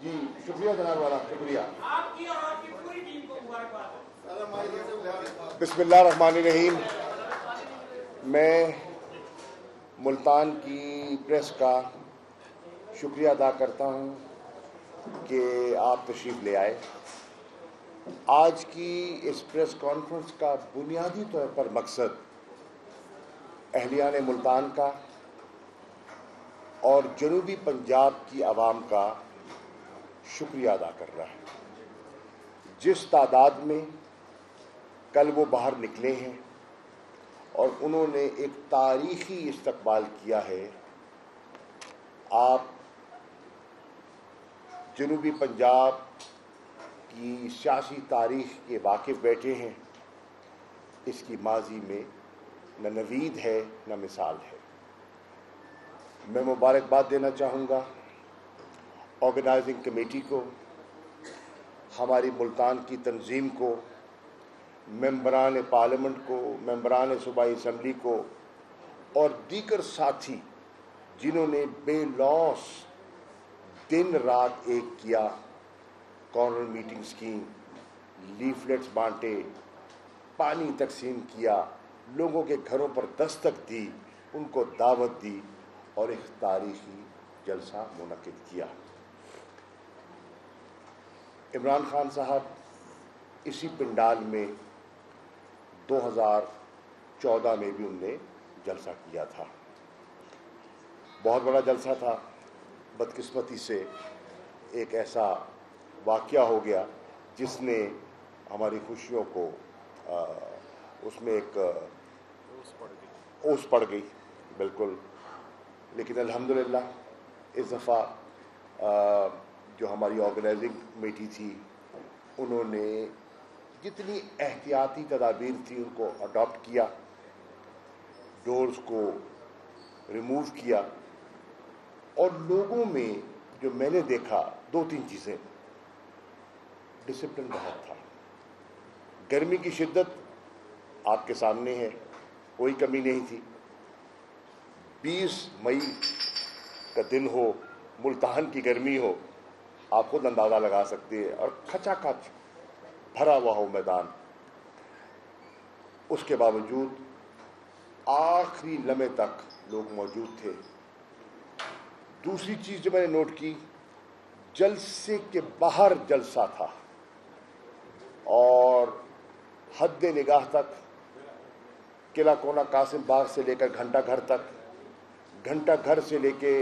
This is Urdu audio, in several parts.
جی شکریہ جناب والا، شکریہ. آپ کی اور آپ کی پوری ٹیم کو مبارکباد. بسم اللہ الرحمن الرحیم. میں ملتان کی پریس کا شکریہ ادا کرتا ہوں کہ آپ تشریف لے آئے. آج کی اس پریس کانفرنس کا بنیادی طور پر مقصد اہلیان ملتان کا اور جنوبی پنجاب کی عوام کا شکریہ ادا کر رہا ہے. جس تعداد میں کل وہ باہر نکلے ہیں اور انہوں نے ایک تاریخی استقبال کیا ہے. آپ جنوبی پنجاب کی سیاسی تاریخ کے واقف بیٹھے ہیں. اس کی ماضی میں نہ نوید ہے نہ مثال ہے. میں مبارکباد دینا چاہوں گا آرگنائزنگ کمیٹی کو، ہماری ملتان کی تنظیم کو، ممبران پارلیمنٹ کو، ممبران صوبائی اسمبلی کو اور دیگر ساتھی جنہوں نے بے لوث دن رات ایک کیا، کارنر میٹنگز کی، لیفلیٹس بانٹے، پانی تقسیم کیا، لوگوں کے گھروں پر دستک دی، ان کو دعوت دی اور ایک تاریخی جلسہ منعقد کیا. عمران خان صاحب اسی پنڈال میں 2014 میں بھی انہوں نے جلسہ کیا تھا. بہت بڑا جلسہ تھا. بدقسمتی سے ایک ایسا واقعہ ہو گیا جس نے ہماری خوشیوں کو اس میں ایک اوس پڑ گئی. بالکل. لیکن الحمدللہ اس دفعہ جو ہماری آرگنائزنگ کمیٹی تھی انہوں نے جتنی احتیاطی تدابیر تھی ان کو اڈاپٹ کیا، ڈورز کو ریموو کیا. اور لوگوں میں جو میں نے دیکھا دو تین چیزیں. ڈسپلن بہت تھا. گرمی کی شدت آپ کے سامنے ہے، کوئی کمی نہیں تھی. 20 مئی کا دن ہو، ملتان کی گرمی ہو، آپ خود اندازہ لگا سکتے ہیں، اور کھچا کھچ بھرا ہوا ہو میدان. اس کے باوجود آخری لمحے تک لوگ موجود تھے. دوسری چیز جو میں نے نوٹ کی، جلسے کے باہر جلسہ تھا اور حد نگاہ تک قلعہ کونا قاسم باغ سے لے کر گھنٹہ گھر تک، گھنٹہ گھر سے لے کے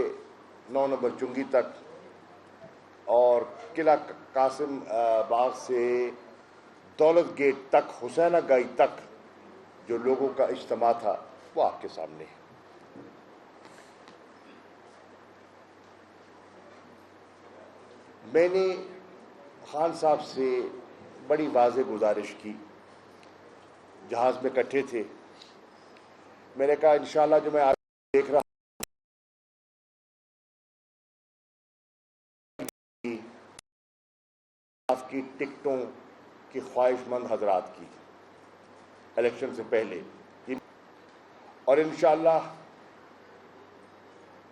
9 نمبر چنگی تک، اور قلعہ قاسم باغ سے دولت گیٹ تک، حسینہ گائی تک جو لوگوں کا اجتماع تھا وہ آپ کے سامنے ہے. میں نے خان صاحب سے بڑی واضح گزارش کی. جہاز میں اکٹھے تھے. میں نے کہا انشاءاللہ جو میں آگے دیکھ رہا ہوں آپ کی ٹکٹوں کی خواہش مند حضرات کی الیکشن سے پہلے، اور انشاءاللہ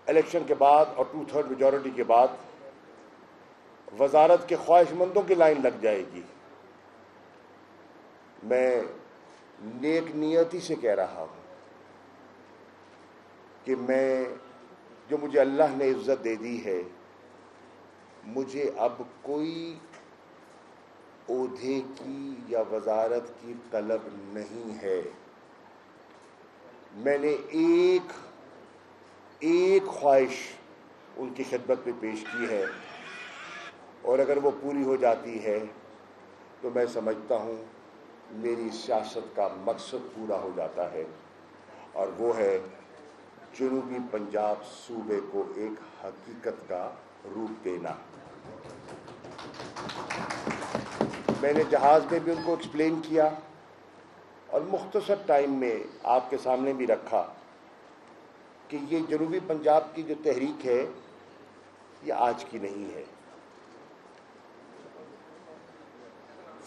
الیکشن کے بعد اور 2/3 میجورٹی کے بعد وزارت کے خواہش مندوں کی لائن لگ جائے گی. میں نیک نیتی سے کہہ رہا ہوں کہ میں جو مجھے اللہ نے عزت دے دی ہے، مجھے اب کوئی عہدے کی یا وزارت کی طلب نہیں ہے. میں نے ایک خواہش ان کی خدمت میں پیش کی ہے، اور اگر وہ پوری ہو جاتی ہے تو میں سمجھتا ہوں میری سیاست کا مقصد پورا ہو جاتا ہے، اور وہ ہے جنوبی پنجاب صوبے کو ایک حقیقت کا روپ دینا. میں نے جہاز میں بھی ان کو ایکسپلین کیا اور مختصر ٹائم میں آپ کے سامنے بھی رکھا کہ یہ جنوبی پنجاب کی جو تحریک ہے یہ آج کی نہیں ہے.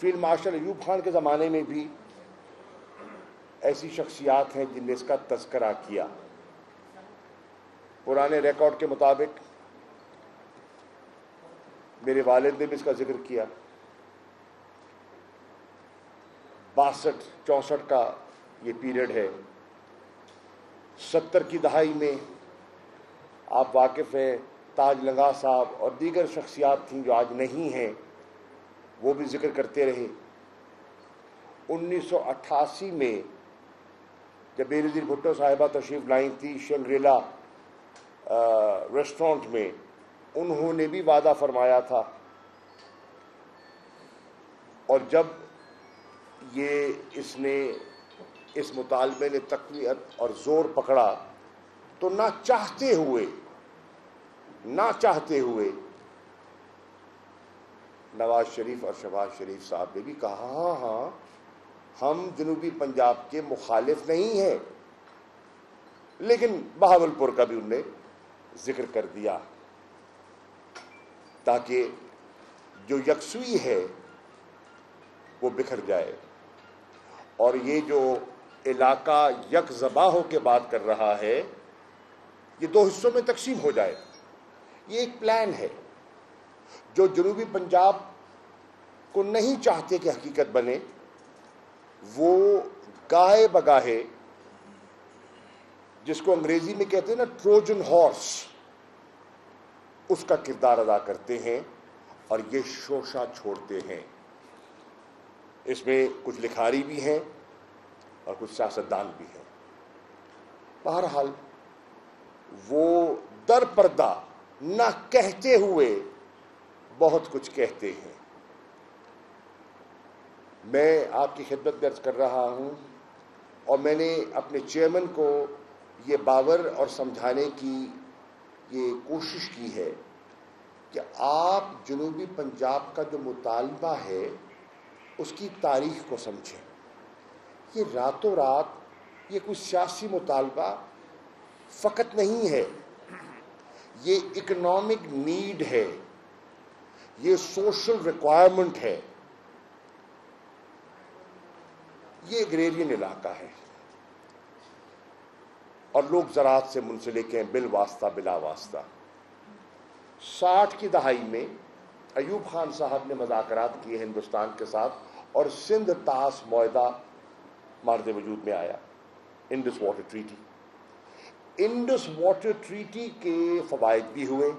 فیلڈ مارشل ایوب خان کے زمانے میں بھی ایسی شخصیات ہیں جن نے اس کا تذکرہ کیا. پرانے ریکارڈ کے مطابق میرے والد نے بھی اس کا ذکر کیا. 62-64 کا یہ پیریڈ ہے. 70 کی دہائی میں آپ واقف ہیں تاج لنگا صاحب اور دیگر شخصیات تھیں جو آج نہیں ہیں، وہ بھی ذکر کرتے رہے. 1988 میں جب بینظیر بھٹو صاحبہ تشریف لائی تھی شنگریلا ریسٹورنٹ میں، انہوں نے بھی وعدہ فرمایا تھا. اور جب یہ اس مطالبے نے تقویت اور زور پکڑا تو نہ چاہتے ہوئے نواز شریف اور شہباز شریف صاحب نے بھی کہا ہاں ہم جنوبی پنجاب کے مخالف نہیں ہیں، لیکن بہاولپور کا بھی انہوں نے ذکر کر دیا تاکہ جو یکسوئی ہے وہ بکھر جائے. اور یہ جو علاقہ یک زباں ہو کے بات کر رہا ہے یہ 2 حصوں میں تقسیم ہو جائے. یہ ایک پلان ہے جو جنوبی پنجاب کو نہیں چاہتے کہ حقیقت بنے. وہ گاہے بگاہے جس کو انگریزی میں کہتے ہیں نا ٹروجن ہارس، اس کا کردار ادا کرتے ہیں اور یہ شوشہ چھوڑتے ہیں. اس میں کچھ لکھاری بھی ہیں اور کچھ سیاستدان بھی ہیں. بہرحال وہ در پردہ نہ کہتے ہوئے بہت کچھ کہتے ہیں. میں آپ کی خدمت میں عرض کر رہا ہوں اور میں نے اپنے چیئرمین کو یہ باور اور سمجھانے کی یہ کوشش کی ہے کہ آپ جنوبی پنجاب کا جو مطالبہ ہے اس کی تاریخ کو سمجھیں. یہ راتوں رات یہ کوئی سیاسی مطالبہ فقط نہیں ہے، یہ اکنامک نیڈ ہے، یہ سوشل ریکوائرمنٹ ہے. یہ ایگریرین علاقہ ہے اور لوگ زراعت سے منسلک ہیں بالواسطہ بلا واسطہ. 60 کی دہائی میں ایوب خان صاحب نے مذاکرات کیے ہندوستان کے ساتھ اور سندھ طاس معاہدہ مارد وجود میں آیا، Indus water treaty. Indus water treaty کے فوائد بھی ہوئے،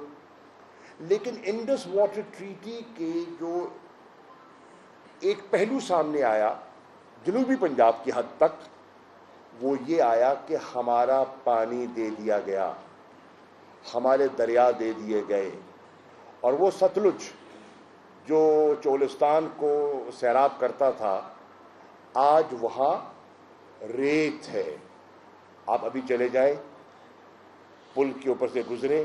لیکن انڈس واٹر ٹریٹی کے جو ایک پہلو سامنے آیا جنوبی پنجاب کی حد تک، وہ یہ آیا کہ ہمارا پانی دے دیا گیا، ہمارے دریا دے دیے گئے، اور وہ ستلج جو چولستان کو سیراب کرتا تھا آج وہاں ریت ہے. آپ ابھی چلے جائیں پل کے اوپر سے گزرے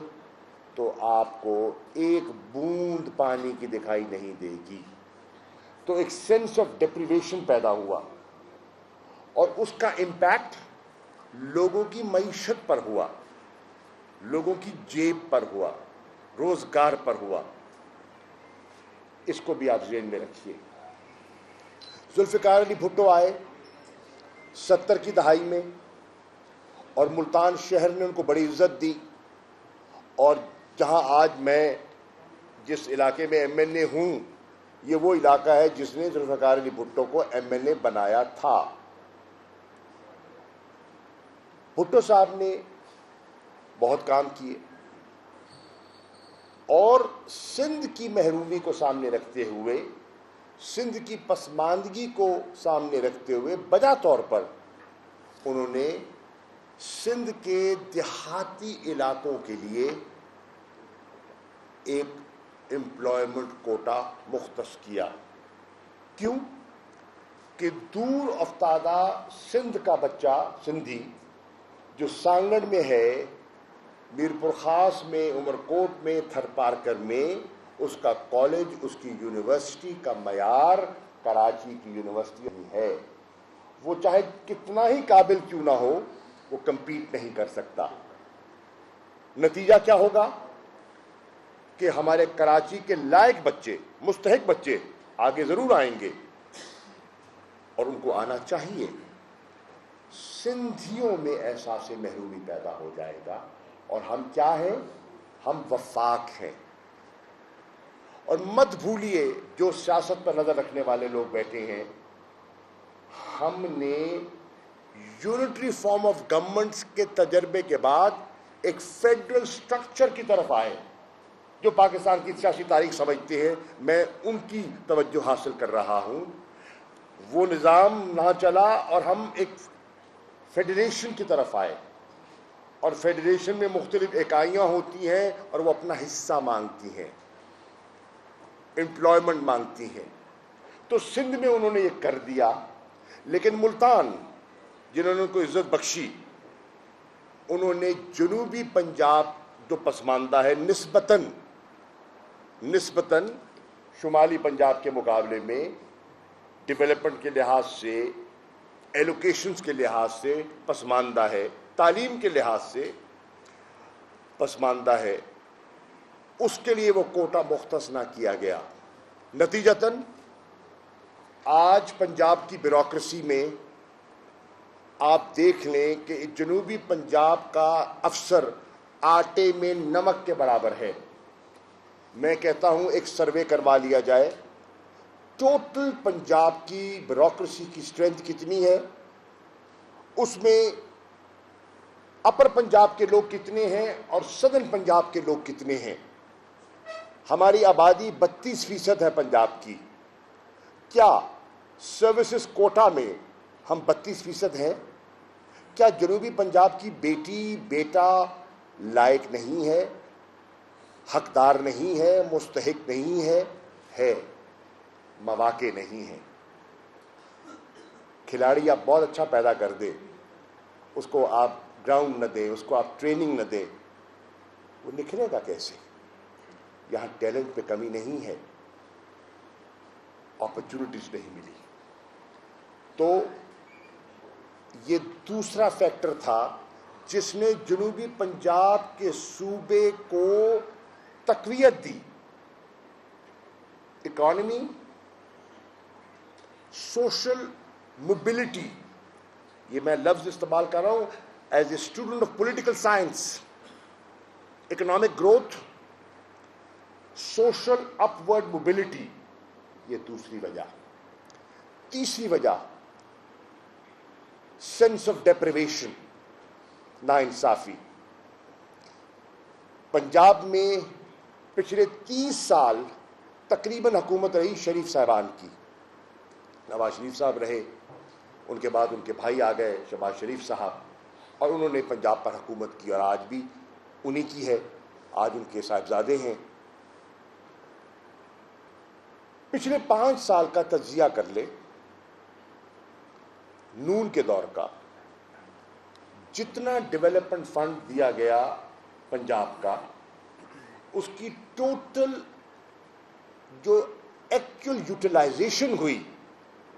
تو آپ کو ایک بوند پانی کی دکھائی نہیں دے گی. تو ایک سینس آف ڈپریویشن پیدا ہوا اور اس کا امپیکٹ لوگوں کی معیشت پر ہوا، لوگوں کی جیب پر ہوا، روزگار پر ہوا. اس کو بھی آپ ذہن میں رکھیے. ذوالفقار علی بھٹو آئے 70 کی دہائی میں اور ملتان شہر نے ان کو بڑی عزت دی. اور جہاں آج میں جس علاقے میں ایم ایل اے ہوں یہ وہ علاقہ ہے جس نے ذوالفقار علی بھٹو کو ایم ایل اے بنایا تھا. بھٹو صاحب نے بہت کام کیے اور سندھ کی محرومی کو سامنے رکھتے ہوئے، سندھ کی پسماندگی کو سامنے رکھتے ہوئے بجا طور پر انہوں نے سندھ کے دیہاتی علاقوں کے لیے ایک امپلائمنٹ کوٹا مختص کیا. کیوں کہ دور افتادہ سندھ کا بچہ سندھی جو سانگڑ میں ہے، میرپور خاص میں، عمرکوٹ میں، تھر پارکر میں، اس کا کالج، اس کی یونیورسٹی کا معیار کراچی کی یونیورسٹی ہے. وہ چاہے کتنا ہی قابل کیوں نہ ہو وہ کمپیٹ نہیں کر سکتا. نتیجہ کیا ہوگا کہ ہمارے کراچی کے لائق بچے، مستحق بچے آگے ضرور آئیں گے اور ان کو آنا چاہیے. سندھیوں میں احساس محرومی پیدا ہو جائے گا اور ہم کیا ہیں؟ ہم وفاق ہیں. اور مت بھولیے جو سیاست پر نظر رکھنے والے لوگ بیٹھے ہیں، ہم نے یونٹری فارم آف گورنمنٹس کے تجربے کے بعد ایک فیڈرل سٹرکچر کی طرف آئے جو پاکستان کی سیاسی تاریخ سمجھتے ہیں. میں ان کی توجہ حاصل کر رہا ہوں. وہ نظام نہ چلا اور ہم ایک فیڈریشن کی طرف آئے، اور فیڈریشن میں مختلف اکائیاں ہوتی ہیں اور وہ اپنا حصہ مانگتی ہیں، امپلائمنٹ مانگتی ہیں. تو سندھ میں انہوں نے یہ کر دیا، لیکن ملتان جنہوں نے کو عزت بخشی، انہوں نے جنوبی پنجاب جو پسماندہ ہے نسبتاً شمالی پنجاب کے مقابلے میں ڈیولپمنٹ کے لحاظ سے، ایلوکیشنز کے لحاظ سے پسماندہ ہے، تعلیم کے لحاظ سے پسماندہ ہے، اس کے لیے وہ کوٹا مختص نہ کیا گیا. نتیجتاً آج پنجاب کی بیوروکریسی میں آپ دیکھ لیں کہ جنوبی پنجاب کا افسر آٹے میں نمک کے برابر ہے. میں کہتا ہوں ایک سروے کروا لیا جائے، ٹوٹل پنجاب کی بیوروکریسی کی اسٹرینتھ کتنی ہے، اس میں اپر پنجاب کے لوگ کتنے ہیں اور سدرن پنجاب کے لوگ کتنے ہیں. ہماری آبادی 32% ہے پنجاب کی. کیا سروسز کوٹا میں ہم 32% ہیں؟ کیا جنوبی پنجاب کی بیٹی بیٹا لائق نہیں ہے، حقدار نہیں ہے، مستحق نہیں ہے؟ ہے. مواقع نہیں ہیں. کھلاڑی آپ بہت اچھا پیدا کر دیں، اس کو آپ گراؤنڈ نہ دیں، اس کو آپ ٹریننگ نہ دیں، وہ نکھرے گا کیسے؟ یہاں ٹیلنٹ پہ کمی نہیں ہے، اپرچونٹیز نہیں ملی. تو یہ دوسرا فیکٹر تھا جس نے جنوبی پنجاب کے صوبے کو تقویت دی. اکانومی، سوشل موبلٹی، یہ میں لفظ استعمال کر رہا ہوں as a student of political science. Economic growth, social upward mobility, یہ دوسری وجہ. تیسری وجہ سینس آف ڈیپریویشن، ناانصافی. پنجاب میں پچھلے 30 سال تقریباً حکومت رہی شریف صاحبان کی. نواز شریف صاحب رہے، ان کے بعد ان کے بھائی آ گئے شہباز شریف صاحب، اور انہوں نے پنجاب پر حکومت کی، اور آج بھی انہی کی ہے. آج ان کے صاحبزادے ہیں. پچھلے 5 سال کا تجزیہ کر لے نون کے دور کا، جتنا ڈیولپمنٹ فنڈ دیا گیا پنجاب کا، اس کی ٹوٹل جو ایکچوئل یوٹیلائزیشن ہوئی،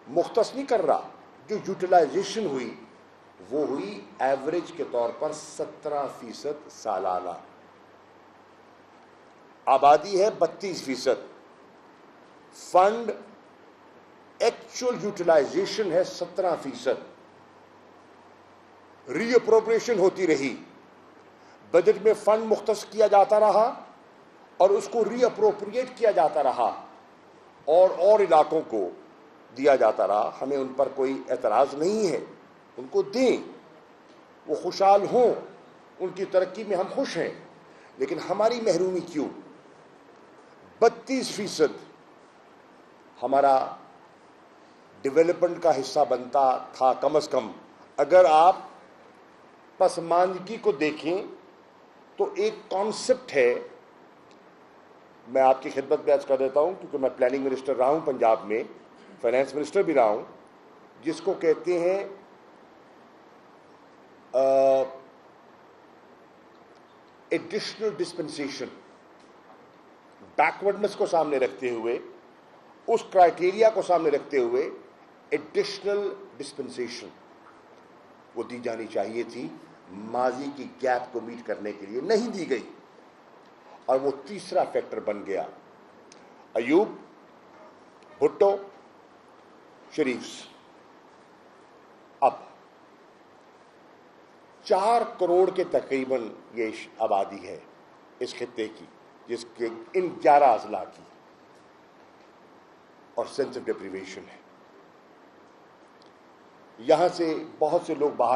مختص نہیں کر رہا، جو یوٹیلائزیشن ہوئی وہ ہوئی ایوریج کے طور پر 17% سالانہ. آبادی ہے 32%، فنڈ ایکچوئل یوٹیلائزیشن ہے 17%. ری اپروپریشن ہوتی رہی، بجٹ میں فنڈ مختص کیا جاتا رہا اور اس کو ری اپروپریٹ کیا جاتا رہا اور علاقوں کو دیا جاتا رہا. ہمیں ان پر کوئی اعتراض نہیں ہے، ان کو دیں، وہ خوشحال ہوں، ان کی ترقی میں ہم خوش ہیں. لیکن ہماری محرومی کیوں؟ 32% ہمارا ڈیولپمنٹ کا حصہ بنتا تھا. کم از کم اگر آپ پسماندگی کو دیکھیں تو ایک کانسیپٹ ہے، میں آپ کی خدمت میں عرض کر دیتا ہوں کیونکہ میں پلاننگ منسٹر رہا ہوں پنجاب میں، فائنانس منسٹر بھی رہا ہوں، جس کو کہتے ہیں ایڈیشنل ڈسپنسیشن. بیکورڈنس کو سامنے رکھتے ہوئے، اس کرائٹیریا کو سامنے رکھتے ہوئے ایڈیشنل ڈسپنسیشن وہ دی جانی چاہیے تھی. ماضی کی گیپ کو میٹ کرنے کے لیے نہیں دی گئی، اور وہ تیسرا فیکٹر بن گیا. ایوب، بھٹو، شریفز. اب 4 کروڑ کے تقریباً یہ آبادی ہے اس خطے کی، جس کے ان 11 اضلاع کی. اور سینس آف ڈپریویشن ہے. یہاں سے بہت سے لوگ باہر